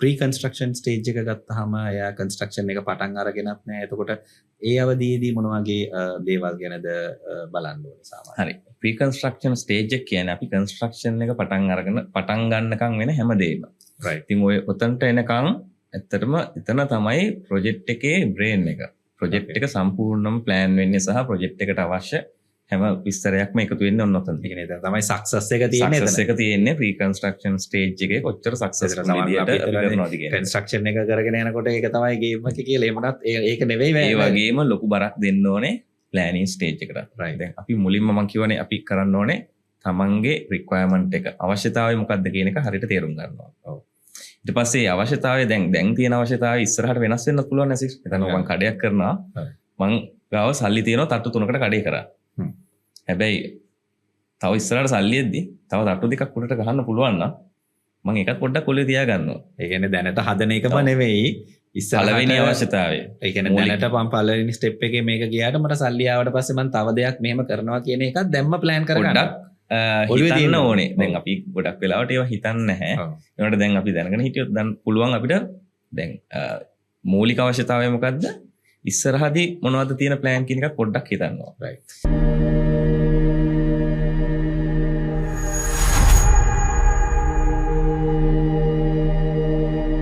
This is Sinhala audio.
ප්‍රී කන්ස්ට්‍රක්ෂන් ස්ටේජ් එක ගත්තාම එයා කන්ස්ට්‍රක්ෂන් එක පටන් අරගෙනත් නැහැ. එතකොට ඒ අවධියේදී මොන වගේ දේවල් ගැනද බලන්න ඕනේ සාමාන්‍යයෙන්? හරි. ප්‍රී කන්ස්ට්‍රක්ෂන් ස්ටේජ් එක කියන්නේ අපි කන්ස්ට්‍රක්ෂන් එක පටන් ගන්නකම් වෙන හැමදේම. right. ඉතින් ඔය උතන්ට එනකම් ඇත්තටම එතන තමයි ප්‍රොජෙක්ට් එකේ බ්‍රේන් එක. ප්‍රොජෙක්ට් එක සම්පූර්ණම ප්ලෑන් වෙන්නේ සහ ප්‍රොජෙක්ට් එකට අවශ්‍ය හැම විස්තරයක්ම එකතු වෙන්න ඕන ඔතන. ඒ කියන්නේ එතන තමයි සක්සස් එක තියෙන්නේ. සක්සස් එක තියෙන්නේ ප්‍රී කන්ස්ට්‍රක්ෂන් ස්ටේජ් එකේ කොච්චර සක්සස්ෆුල් විදියට කරනවද කියන. කන්ස්ට්‍රක්ෂන් එක කරගෙන යනකොට ඒක තමයි ගේම් එක කියලා. එහෙමනත් ඒක නෙවෙයි ඒ වගේම ලොකු බරක් දෙන්න ඕනේ ප්ලෑනින් ස්ටේජ් එකට. දැන් අපි මුලින්ම මම කියවනේ අපි කරන්න ඕනේ තමන්ගේ රික්වයර්මන්ට් එක අවශ්‍යතාවය මොකක්ද කියන එක හරියට තේරුම් ගන්නවා. ඔව්. ඊට පස්සේ අවශ්‍යතාවය දැන් තියෙන අවශ්‍යතාවය ඉස්සරහට වෙනස් වෙන්නත් පුළුවන් නැසිස්. එතන මම කඩයක් කරනවා. මං ගාව සල්ලි තියෙනවා තට්ටු 3කට කඩේ කරා. හැබැයි තව ඉස්සරහට සල්ලි එද්දි තව තට්ටු දෙකක් උඩට ගහන්න පුළුවන් නම් මම ඒකත් පොඩ්ඩක් ඔලේ තියා ගන්නවා. ඒ කියන්නේ දැනට හදන එකම නෙවෙයි පළවෙනි අවශ්‍යතාවය. ඒ කියන්නේ දැනට මම පළවෙනි ස්ටෙප් එකේ මේක ගියාට මට සල්ලි ආවට පස්සේ මම තව දෙයක් මෙහෙම කරනවා කියන එකත් දැම්ම ප්ලෑන් කරගන්න. හිතන්න ඕනේ. දැන් අපි ගොඩක් වෙලාවට ඒවා හිතන්නේ නැහැ. ඒකට දැන් අපි දැනගෙන හිටියොත් දැන් පුළුවන් අපිට දැන් මූලික අවශ්‍යතාවය මොකද්ද? ඉස්සරහදී මොනවද තියෙන ප්ලෑන් කියන එක පොඩ්ඩක් හිතනවා. right.